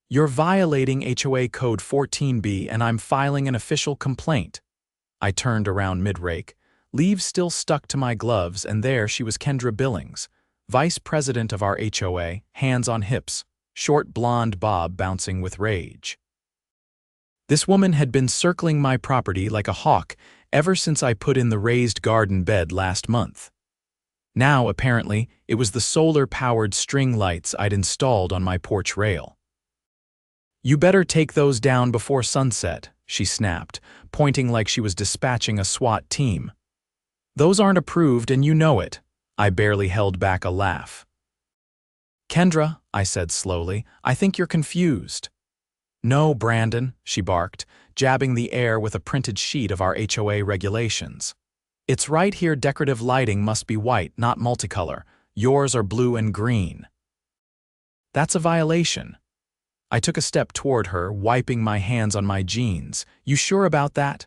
"You're violating HOA Code 14B and I'm filing an official complaint." I turned around mid-rake, leaves still stuck to my gloves, and there she was, Kendra Billings, vice president of our HOA, hands on hips, short blonde bob bouncing with rage. This woman had been circling my property like a hawk ever since I put in the raised garden bed last month. Now, apparently, it was the solar-powered string lights I'd installed on my porch rail. "You better take those down before sunset," she snapped, pointing like she was dispatching a SWAT team. "Those aren't approved and you know it." I barely held back a laugh. "Kendra," I said slowly, "I think you're confused." "No, Brandon," she barked, jabbing the air with a printed sheet of our HOA regulations. "It's right here. Decorative lighting must be white, not multicolor. Yours are blue and green." "That's a violation." I took a step toward her, wiping my hands on my jeans. "You sure about that?"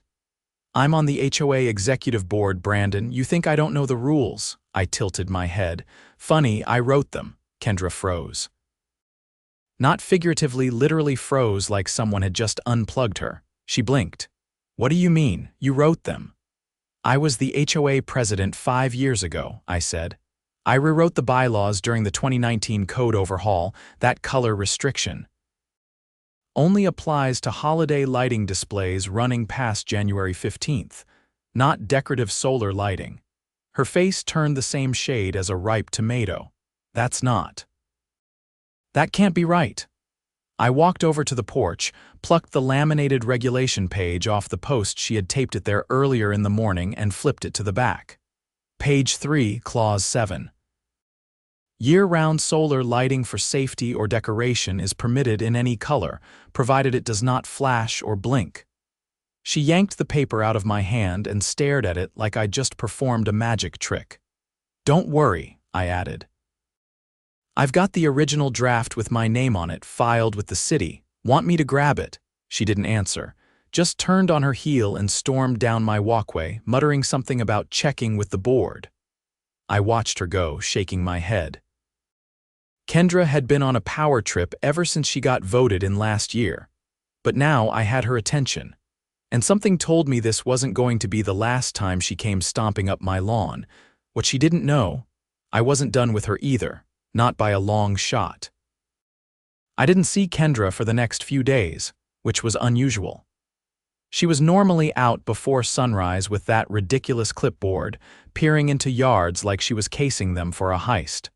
"I'm on the HOA executive board, Brandon. You think I don't know the rules?" I tilted my head. "Funny, I wrote them." Kendra froze. Not figuratively, literally froze like someone had just unplugged her. She blinked. "What do you mean, you wrote them?" "I was the HOA president 5 years ago," I said. "I rewrote the bylaws during the 2019 code overhaul. That color restriction only applies to holiday lighting displays running past January 15th, not decorative solar lighting." Her face turned the same shade as a ripe tomato. "That's not. That can't be right." I walked over to the porch, plucked the laminated regulation page off the post she had taped it there earlier in the morning, and flipped it to the back. Page 3, Clause 7. Year-round solar lighting for safety or decoration is permitted in any color, provided it does not flash or blink. She yanked the paper out of my hand and stared at it like I'd just performed a magic trick. "Don't worry," I added. "I've got the original draft with my name on it, filed with the city. Want me to grab it?" She didn't answer, just turned on her heel and stormed down my walkway, muttering something about checking with the board. I watched her go, shaking my head. Kendra had been on a power trip ever since she got voted in last year. But now I had her attention. And something told me this wasn't going to be the last time she came stomping up my lawn. What she didn't know, I wasn't done with her either, not by a long shot. I didn't see Kendra for the next few days, which was unusual. She was normally out before sunrise with that ridiculous clipboard, peering into yards like she was casing them for a heist.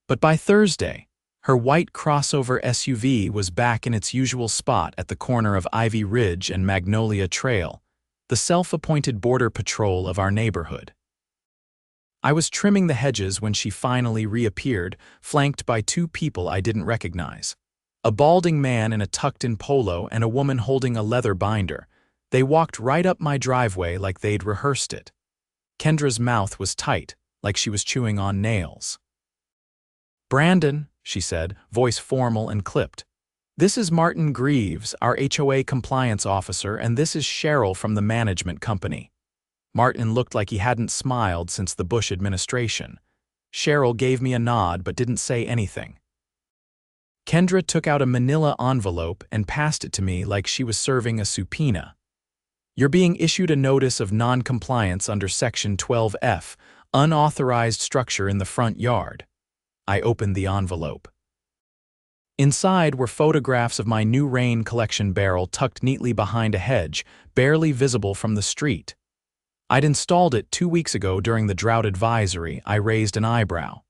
But by Thursday, her white crossover SUV was back in its usual spot at the corner of Ivy Ridge and Magnolia Trail, the self-appointed border patrol of our neighborhood. I was trimming the hedges when she finally reappeared, flanked by 2 people I didn't recognize. A balding man in a tucked-in polo and a woman holding a leather binder. They walked right up my driveway like they'd rehearsed it. Kendra's mouth was tight, like she was chewing on nails. "Brandon," she said, voice formal and clipped. "This is Martin Greaves, our HOA compliance officer, and this is Cheryl from the management company." Martin looked like he hadn't smiled since the Bush administration. Cheryl gave me a nod but didn't say anything. Kendra took out a manila envelope and passed it to me like she was serving a subpoena. "You're being issued a notice of non-compliance under Section 12F, unauthorized structure in the front yard." I opened the envelope. Inside were photographs of my new rain collection barrel tucked neatly behind a hedge, barely visible from the street. I'd installed it 2 weeks ago during the drought advisory. I raised an eyebrow.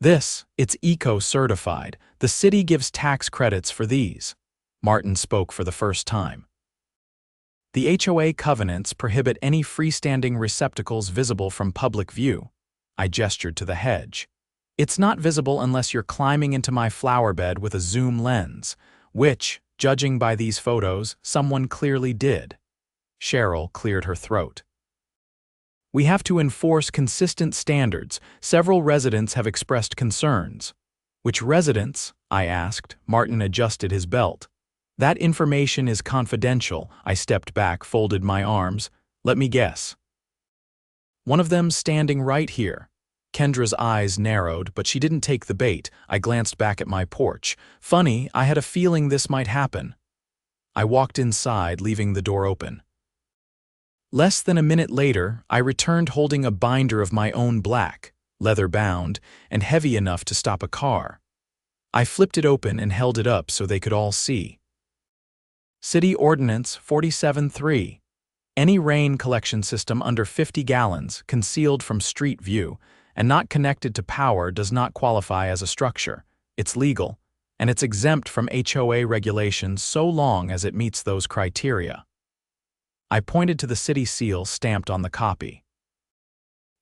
It's eco-certified. The city gives tax credits for these." Martin spoke for the first time. "The HOA covenants prohibit any freestanding receptacles visible from public view." I gestured to the hedge. "It's not visible unless you're climbing into my flower bed with a zoom lens, which, judging by these photos, someone clearly did." Cheryl cleared her throat. "We have to enforce consistent standards. Several residents have expressed concerns." "Which residents?" I asked. Martin adjusted his belt. "That information is confidential." I stepped back, folded my arms. "Let me guess. One of them standing right here." Kendra's eyes narrowed, but she didn't take the bait. I glanced back at my porch. Funny, I had a feeling this might happen. I walked inside, leaving the door open. Less than a minute later, I returned holding a binder of my own black, leather-bound, and heavy enough to stop a car. I flipped it open and held it up so they could all see. City Ordinance 47-3. Any rain collection system under 50 gallons, concealed from street view, and not connected to power does not qualify as a structure. It's legal, and it's exempt from HOA regulations so long as it meets those criteria. I pointed to the city seal stamped on the copy.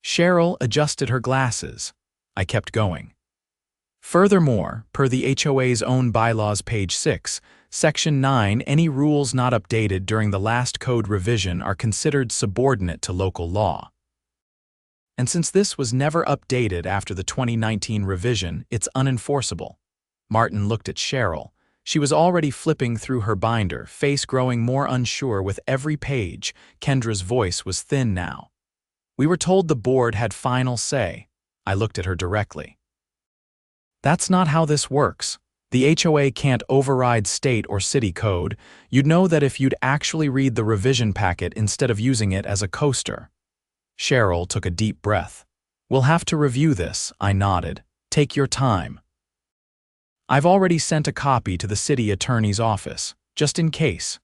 Cheryl adjusted her glasses. I kept going. Furthermore, per the HOA's own bylaws, page 6, Section 9, any rules not updated during the last code revision are considered subordinate to local law. And since this was never updated after the 2019 revision, it's unenforceable. Martin looked at Cheryl. She was already flipping through her binder, face growing more unsure with every page. Kendra's voice was thin now. We were told the board had final say. I looked at her directly. That's not how this works. The HOA can't override state or city code. You'd know that if you'd actually read the revision packet instead of using it as a coaster. Cheryl took a deep breath. We'll have to review this, I nodded. Take your time. I've already sent a copy to the city attorney's office, just in case.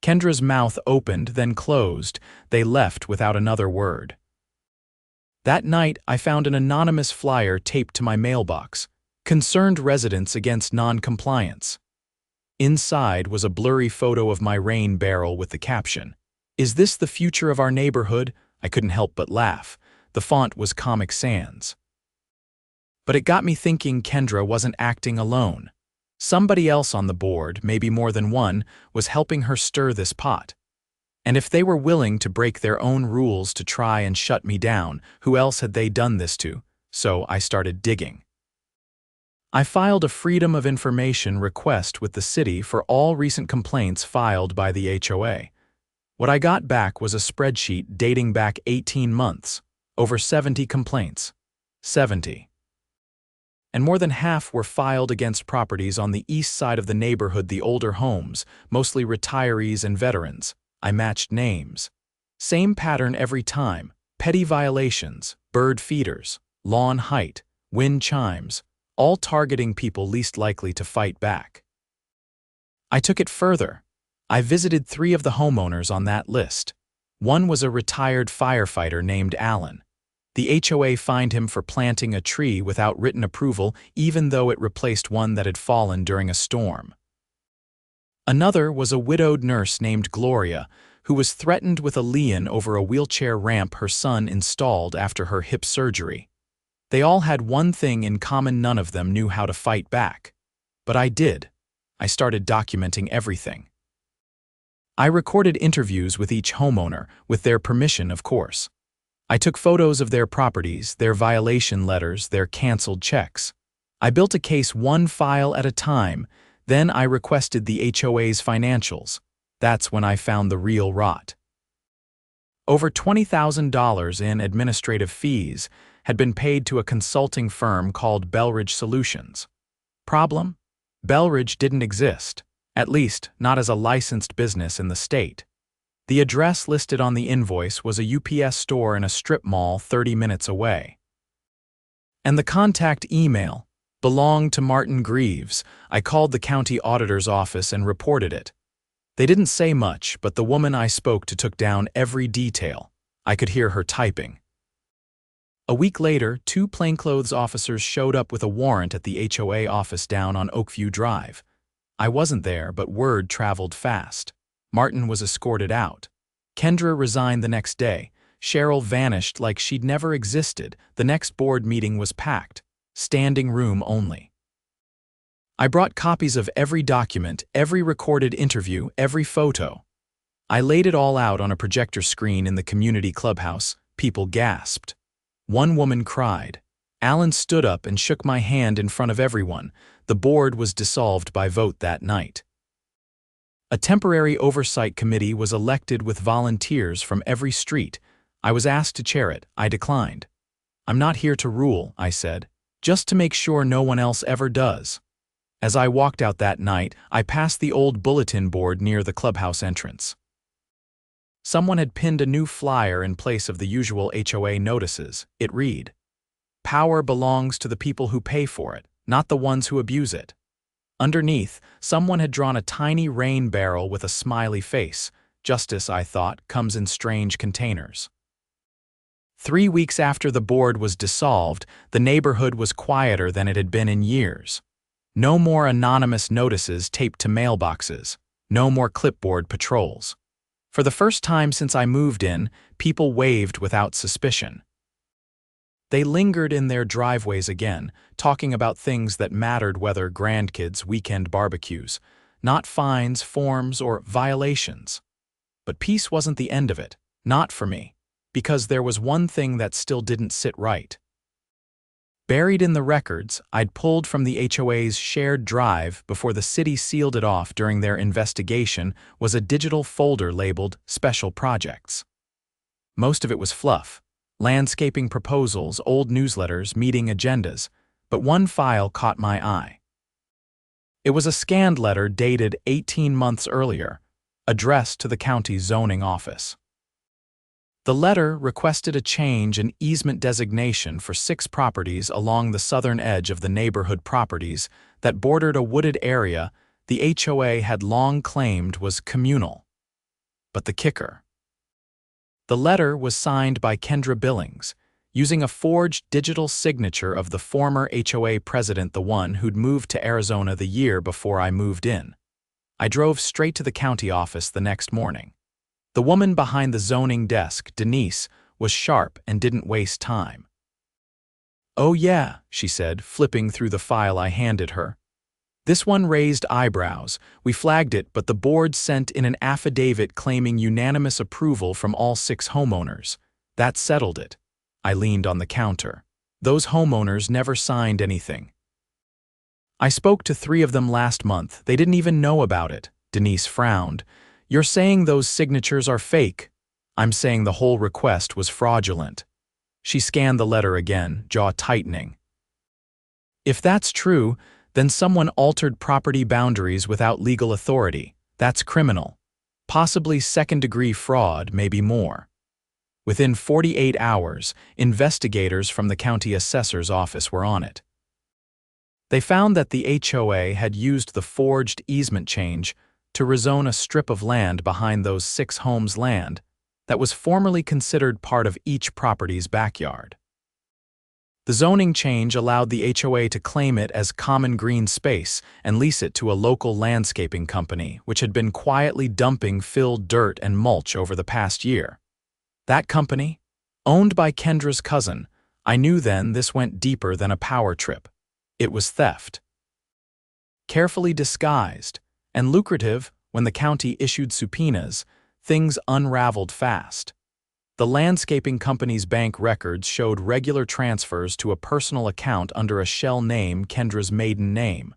Kendra's mouth opened, then closed. They left without another word. That night, I found an anonymous flyer taped to my mailbox. Concerned residents against non-compliance. Inside was a blurry photo of my rain barrel with the caption, "Is this the future of our neighborhood?" I couldn't help but laugh. The font was Comic Sans. But it got me thinking Kendra wasn't acting alone. Somebody else on the board, maybe more than one, was helping her stir this pot. And if they were willing to break their own rules to try and shut me down, who else had they done this to? So I started digging. I filed a Freedom of Information request with the city for all recent complaints filed by the HOA. What I got back was a spreadsheet dating back 18 months, over 70 complaints. 70. And more than half were filed against properties on the east side of the neighborhood, the older homes, mostly retirees and veterans. I matched names. Same pattern every time: petty violations, bird feeders, lawn height, wind chimes, all targeting people least likely to fight back. I took it further. I visited 3 of the homeowners on that list. One was a retired firefighter named Alan. The HOA fined him for planting a tree without written approval, even though it replaced one that had fallen during a storm. Another was a widowed nurse named Gloria, who was threatened with a lien over a wheelchair ramp her son installed after her hip surgery. They all had one thing in common: none of them knew how to fight back. But I did. I started documenting everything. I recorded interviews with each homeowner, with their permission, of course. I took photos of their properties, their violation letters, their canceled checks. I built a case one file at a time. Then I requested the HOA's financials. That's when I found the real rot. Over $20,000 in administrative fees had been paid to a consulting firm called Belridge Solutions. Problem? Belridge didn't exist, at least not as a licensed business in the state. The address listed on the invoice was a UPS store in a strip mall 30 minutes away. And the contact email belonged to Martin Greaves. I called the county auditor's office and reported it. They didn't say much, but the woman I spoke to took down every detail. I could hear her typing. A week later, 2 plainclothes officers showed up with a warrant at the HOA office down on Oakview Drive. I wasn't there, but word traveled fast. Martin was escorted out. Kendra resigned the next day. Cheryl vanished like she'd never existed. The next board meeting was packed. Standing room only. I brought copies of every document, every recorded interview, every photo. I laid it all out on a projector screen in the community clubhouse. People gasped. One woman cried. Alan stood up and shook my hand in front of everyone. The board was dissolved by vote that night. A temporary oversight committee was elected with volunteers from every street. I was asked to chair it. I declined. I'm not here to rule, I said, just to make sure no one else ever does. As I walked out that night, I passed the old bulletin board near the clubhouse entrance. Someone had pinned a new flyer in place of the usual HOA notices. It read, "Power belongs to the people who pay for it, not the ones who abuse it." Underneath, someone had drawn a tiny rain barrel with a smiley face. Justice, I thought, comes in strange containers. 3 weeks after the board was dissolved, the neighborhood was quieter than it had been in years. No more anonymous notices taped to mailboxes. No more clipboard patrols. For the first time since I moved in, people waved without suspicion. They lingered in their driveways again, talking about things that mattered, whether grandkids' weekend barbecues, not fines, forms, or violations. But peace wasn't the end of it, not for me, because there was one thing that still didn't sit right. Buried in the records I'd pulled from the HOA's shared drive before the city sealed it off during their investigation was a digital folder labeled Special Projects. Most of it was fluff, landscaping proposals, old newsletters, meeting agendas, but one file caught my eye. It was a scanned letter dated 18 months earlier, addressed to the county zoning office. The letter requested a change in easement designation for 6 properties along the southern edge of the neighborhood properties that bordered a wooded area the HOA had long claimed was communal. But the kicker. The letter was signed by Kendra Billings, using a forged digital signature of the former HOA president, the one who'd moved to Arizona the year before I moved in. I drove straight to the county office the next morning. The woman behind the zoning desk, Denise, was sharp and didn't waste time. "Oh yeah," she said, flipping through the file I handed her. This one raised eyebrows. We flagged it, but the board sent in an affidavit claiming unanimous approval from all 6 homeowners. That settled it. I leaned on the counter. Those homeowners never signed anything. "I spoke to 3 of them last month. They didn't even know about it." Denise frowned. "You're saying those signatures are fake?" "I'm saying the whole request was fraudulent." She scanned the letter again, jaw tightening. "If that's true, then someone altered property boundaries without legal authority. That's criminal. Possibly second-degree fraud, maybe more." Within 48 hours, investigators from the county assessor's office were on it. They found that the HOA had used the forged easement change to rezone a strip of land behind those 6 homes' land that was formerly considered part of each property's backyard. The zoning change allowed the HOA to claim it as common green space and lease it to a local landscaping company, which had been quietly dumping filled dirt and mulch over the past year. That company, owned by Kendra's cousin, I knew then this went deeper than a power trip. It was theft. Carefully disguised and lucrative, when the county issued subpoenas, things unraveled fast. The landscaping company's bank records showed regular transfers to a personal account under a shell name, Kendra's maiden name.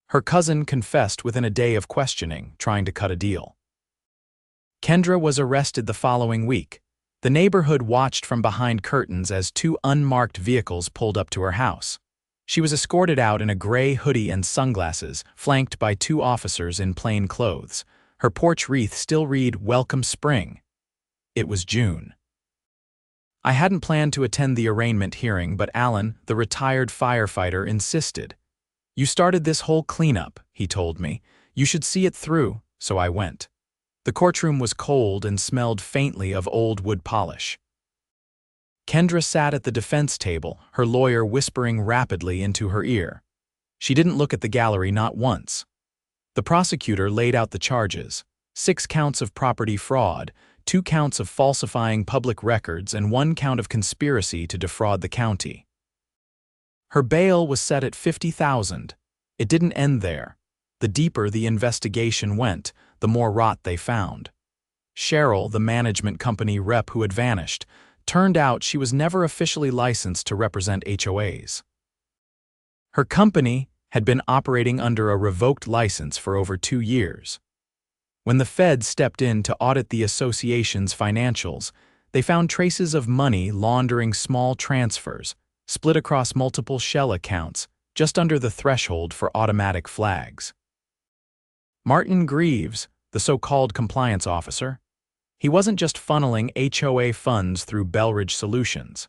Her cousin confessed within a day of questioning, trying to cut a deal. Kendra was arrested the following week. The neighborhood watched from behind curtains as 2 unmarked vehicles pulled up to her house. She was escorted out in a gray hoodie and sunglasses, flanked by 2 officers in plain clothes. Her porch wreath still read, "Welcome Spring." It was June. I hadn't planned to attend the arraignment hearing, but Alan, the retired firefighter, insisted. "You started this whole cleanup," he told me. "You should see it through," so I went. The courtroom was cold and smelled faintly of old wood polish. Kendra sat at the defense table, her lawyer whispering rapidly into her ear. She didn't look at the gallery, not once. The prosecutor laid out the charges: 6 counts of property fraud, 2 counts of falsifying public records, and 1 count of conspiracy to defraud the county. Her bail was set at $50,000. It didn't end there. The deeper the investigation went, the more rot they found. Cheryl, the management company rep who had vanished, turned out she was never officially licensed to represent HOAs. Her company had been operating under a revoked license for over 2 years. When the Fed stepped in to audit the association's financials, They found traces of money laundering small transfers, split across multiple shell accounts, just under the threshold for automatic flags. Martin Greaves, the so-called compliance officer, he wasn't just funneling HOA funds through Belridge Solutions.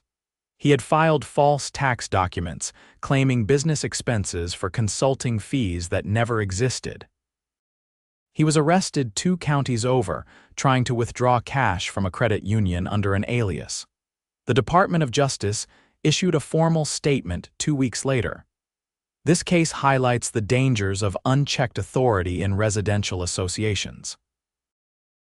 He had filed false tax documents claiming business expenses for consulting fees that never existed. He was arrested 2 counties over, trying to withdraw cash from a credit union under an alias. The Department of Justice issued a formal statement 2 weeks later. This case highlights the dangers of unchecked authority in residential associations.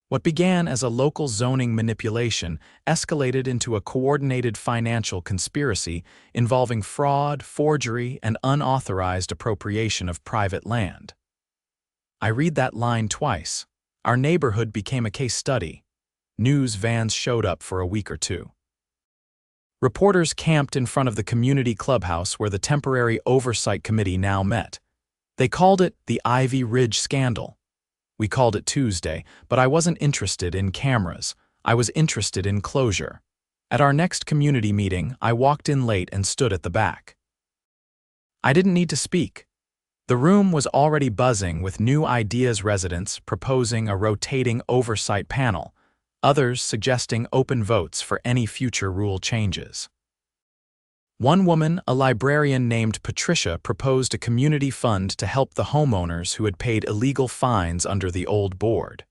What began as a local zoning manipulation escalated into a coordinated financial conspiracy involving fraud, forgery, and unauthorized appropriation of private land. I read that line twice. Our neighborhood became a case study. News vans showed up for a week or two. Reporters camped in front of the community clubhouse where the temporary oversight committee now met. They called it the Ivy Ridge Scandal. We called it Tuesday, but I wasn't interested in cameras. I was interested in closure. At our next community meeting, I walked in late and stood at the back. I didn't need to speak. The room was already buzzing with new ideas, residents proposing a rotating oversight panel, others suggesting open votes for any future rule changes. One woman, a librarian named Patricia, proposed a community fund to help the homeowners who had paid illegal fines under the old board.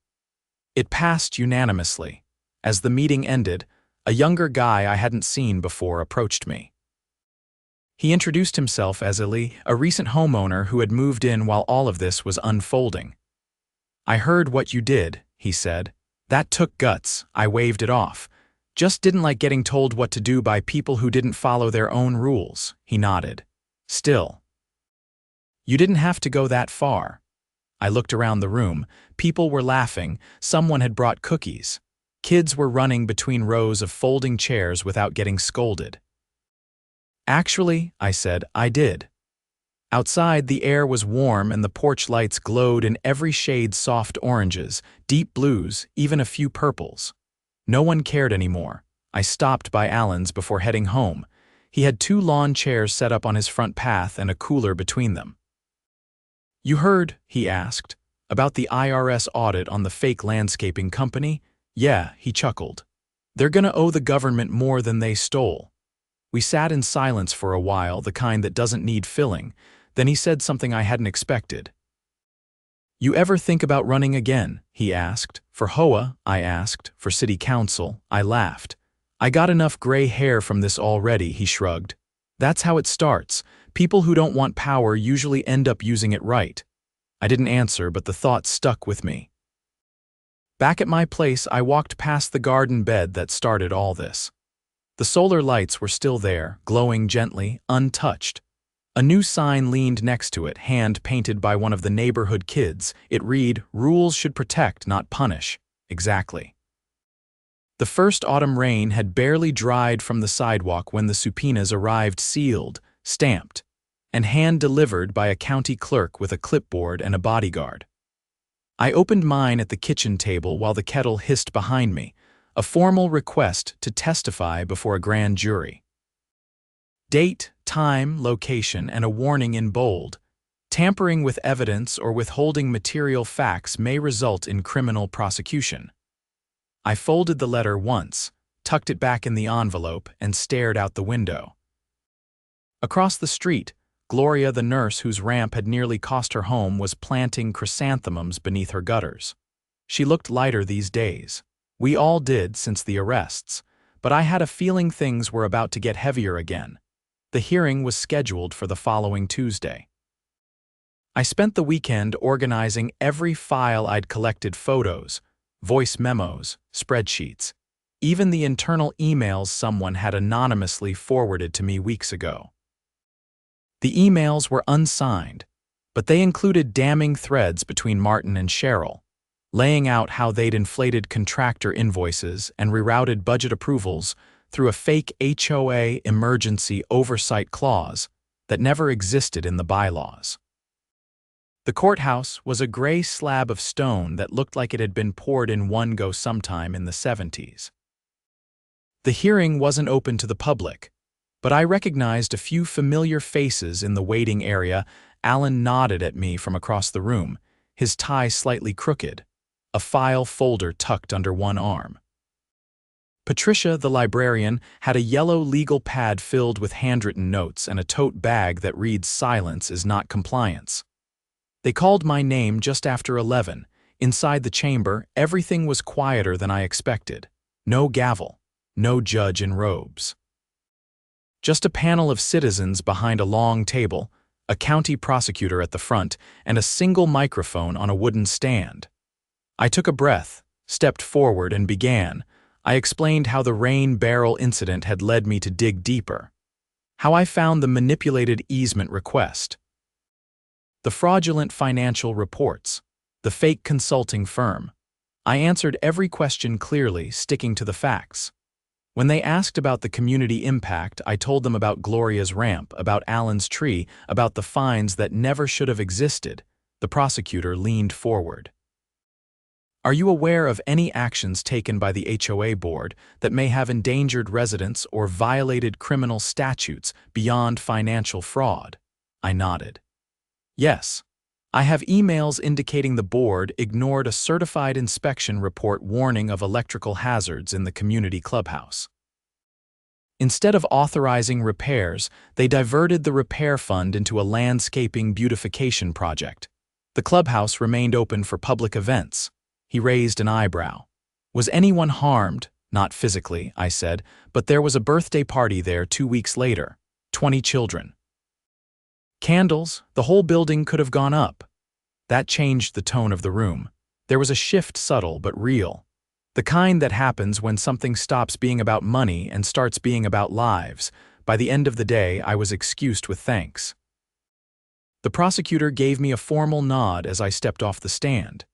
It passed unanimously. As the meeting ended, a younger guy I hadn't seen before approached me. He introduced himself as Eli, a recent homeowner who had moved in while all of this was unfolding. "I heard what you did," he said. "That took guts." I waved it off. "Just didn't like getting told what to do by people who didn't follow their own rules." He nodded. "Still, you didn't have to go that far." I looked around the room. People were laughing. Someone had brought cookies. Kids were running between rows of folding chairs without getting scolded. "Actually," I said, "I did." Outside, the air was warm and the porch lights glowed in every shade: soft oranges, deep blues, even a few purples. No one cared anymore. I stopped by Alan's before heading home. He had 2 lawn chairs set up on his front path and a cooler between them. "You heard," he asked, "about the IRS audit on the fake landscaping company?" "Yeah," he chuckled. "They're gonna owe the government more than they stole." We sat in silence for a while, the kind that doesn't need filling. Then he said something I hadn't expected. "You ever think about running again?" he asked. "For HOA?" I asked. "For city council?" I laughed. "I got enough gray hair from this already," he shrugged. "That's how it starts. People who don't want power usually end up using it right." I didn't answer, but the thought stuck with me. Back at my place, I walked past the garden bed that started all this. The solar lights were still there, glowing gently, untouched. A new sign leaned next to it, hand-painted by one of the neighborhood kids. It read, "Rules should protect, not punish." Exactly. The first autumn rain had barely dried from the sidewalk when the subpoenas arrived, sealed, stamped, and hand-delivered by a county clerk with a clipboard and a bodyguard. I opened mine at the kitchen table while the kettle hissed behind me, a formal request to testify before a grand jury. Date, time, location, and a warning in bold. Tampering with evidence or withholding material facts may result in criminal prosecution. I folded the letter once, tucked it back in the envelope, and stared out the window. Across the street, Gloria, the nurse whose ramp had nearly cost her home, was planting chrysanthemums beneath her gutters. She looked lighter these days. We all did since the arrests, but I had a feeling things were about to get heavier again. The hearing was scheduled for the following Tuesday. I spent the weekend organizing every file I'd collected: photos, voice memos, spreadsheets, even the internal emails someone had anonymously forwarded to me weeks ago. The emails were unsigned, but they included damning threads between Martin and Cheryl, laying out how they'd inflated contractor invoices and rerouted budget approvals through a fake HOA emergency oversight clause that never existed in the bylaws. The courthouse was a gray slab of stone that looked like it had been poured in one go sometime in the 70s. The hearing wasn't open to the public, but I recognized a few familiar faces in the waiting area. Alan nodded at me from across the room, his tie slightly crooked, a file folder tucked under one arm. Patricia, the librarian, had a yellow legal pad filled with handwritten notes and a tote bag that reads "Silence is not compliance." They called my name just after 11. Inside the chamber, everything was quieter than I expected. No gavel, no judge in robes. Just a panel of citizens behind a long table, a county prosecutor at the front, and a single microphone on a wooden stand. I took a breath, stepped forward, and began. I explained how the rain barrel incident had led me to dig deeper, how I found the manipulated easement request, the fraudulent financial reports, the fake consulting firm. I answered every question clearly, sticking to the facts. When they asked about the community impact, I told them about Gloria's ramp, about Alan's tree, about the fines that never should have existed. The prosecutor leaned forward. "Are you aware of any actions taken by the HOA board that may have endangered residents or violated criminal statutes beyond financial fraud?" I nodded. "Yes. I have emails indicating the board ignored a certified inspection report warning of electrical hazards in the community clubhouse. Instead of authorizing repairs, they diverted the repair fund into a landscaping beautification project. The clubhouse remained open for public events." He raised an eyebrow. "Was anyone harmed?" "Not physically," I said, "but there was a birthday party there 2 weeks later. 20 children. Candles, the whole building could have gone up." That changed the tone of the room. There was a shift, subtle but real. The kind that happens when something stops being about money and starts being about lives. By the end of the day, I was excused with thanks. The prosecutor gave me a formal nod as I stepped off the stand.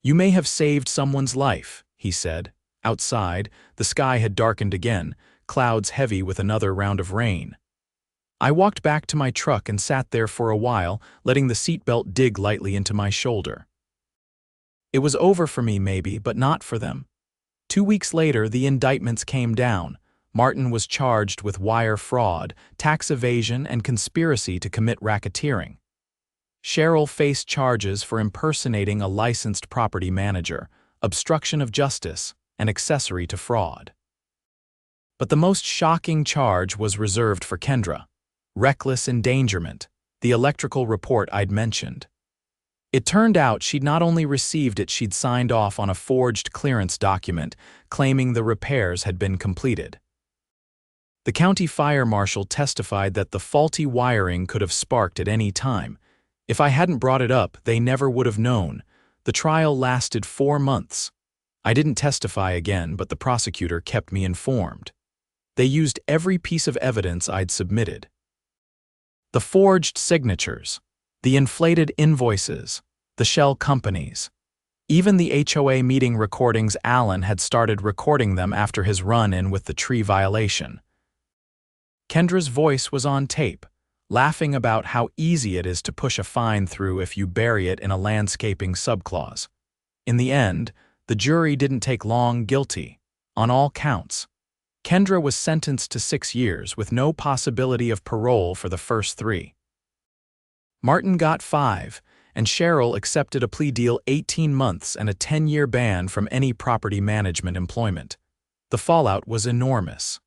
"You may have saved someone's life," he said. Outside, the sky had darkened again, clouds heavy with another round of rain. I walked back to my truck and sat there for a while, letting the seatbelt dig lightly into my shoulder. It was over for me maybe, but not for them. 2 weeks later, the indictments came down. Martin was charged with wire fraud, tax evasion, and conspiracy to commit racketeering. Cheryl faced charges for impersonating a licensed property manager, obstruction of justice, and accessory to fraud. But the most shocking charge was reserved for Kendra: reckless endangerment, the electrical report I'd mentioned. It turned out she'd not only received it, she'd signed off on a forged clearance document claiming the repairs had been completed. The county fire marshal testified that the faulty wiring could have sparked at any time. If I hadn't brought it up, they never would have known. The trial lasted 4 months. I didn't testify again, but the prosecutor kept me informed. They used every piece of evidence I'd submitted. The forged signatures, the inflated invoices, the shell companies. Even the HOA meeting recordings. Alan had started recording them after his run-in with the tree violation. Kendra's voice was on tape, laughing about how easy it is to push a fine through if you bury it in a landscaping subclause. In the end, the jury didn't take long. Guilty, on all counts. Kendra was sentenced to 6 years with no possibility of parole for the first 3. Martin got 5, and Cheryl accepted a plea deal, 18 months and a 10-year ban from any property management employment. The fallout was enormous.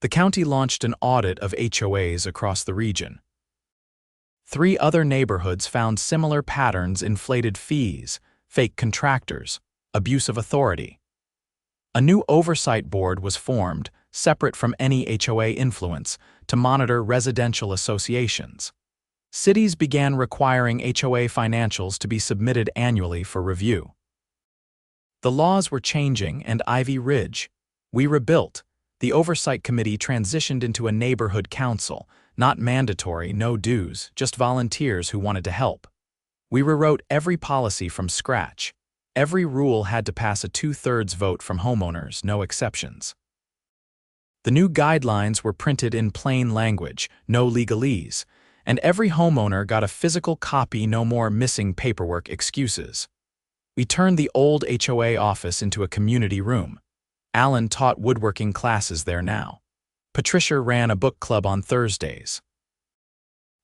The county launched an audit of HOAs across the region. 3 other neighborhoods found similar patterns: inflated fees, fake contractors, abuse of authority. A new oversight board was formed, separate from any HOA influence, to monitor residential associations. Cities began requiring HOA financials to be submitted annually for review. The laws were changing, and Ivy Ridge, we rebuilt. The oversight committee transitioned into a neighborhood council, not mandatory, no dues, just volunteers who wanted to help. We rewrote every policy from scratch. Every rule had to pass a 2/3 vote from homeowners, no exceptions. The new guidelines were printed in plain language, no legalese, and every homeowner got a physical copy, no more missing paperwork excuses. We turned the old HOA office into a community room. Alan taught woodworking classes there now. Patricia ran a book club on Thursdays.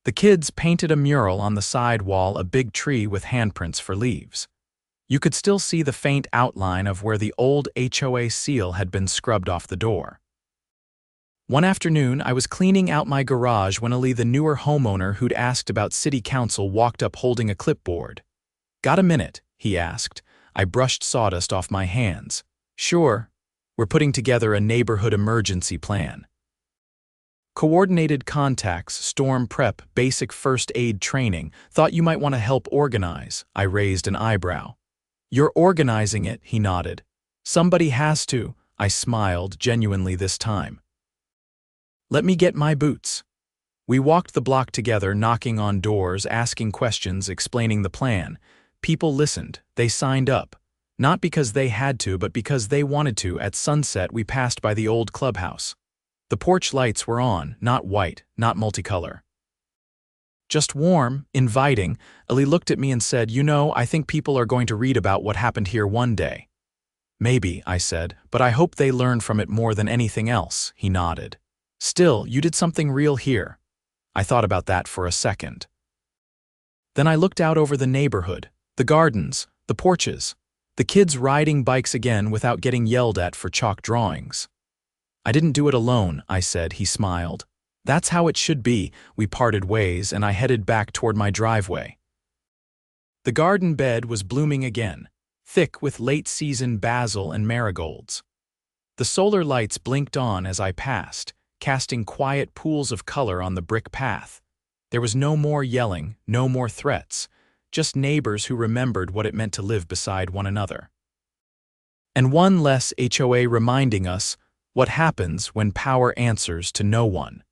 The kids painted a mural on the side wall, a big tree with handprints for leaves. You could still see the faint outline of where the old HOA seal had been scrubbed off the door. One afternoon, I was cleaning out my garage when Ali, the newer homeowner who'd asked about city council, walked up holding a clipboard. "Got a minute?" he asked. I brushed sawdust off my hands. "Sure. We're putting together a neighborhood emergency plan. Coordinated contacts, storm prep, basic first aid training. Thought you might want to help organize." I raised an eyebrow. "You're organizing it," he nodded. "Somebody has to." I smiled, genuinely this time. "Let me get my boots." We walked the block together, knocking on doors, asking questions, explaining the plan. People listened. They signed up. Not because they had to, but because they wanted to. At sunset, we passed by the old clubhouse. The porch lights were on, not white, not multicolor. Just warm, inviting. Ali looked at me and said, "You know, I think people are going to read about what happened here one day." "Maybe," I said, "but I hope they learn from it more than anything else." He nodded. "Still, you did something real here." I thought about that for a second. Then I looked out over the neighborhood, the gardens, the porches, the kids riding bikes again without getting yelled at for chalk drawings. "I didn't do it alone," I said. He smiled. "That's how it should be." We parted ways, and I headed back toward my driveway. The garden bed was blooming again, thick with late-season basil and marigolds. The solar lights blinked on as I passed, casting quiet pools of color on the brick path. There was no more yelling, no more threats, just neighbors who remembered what it meant to live beside one another. And one less HOA reminding us what happens when power answers to no one.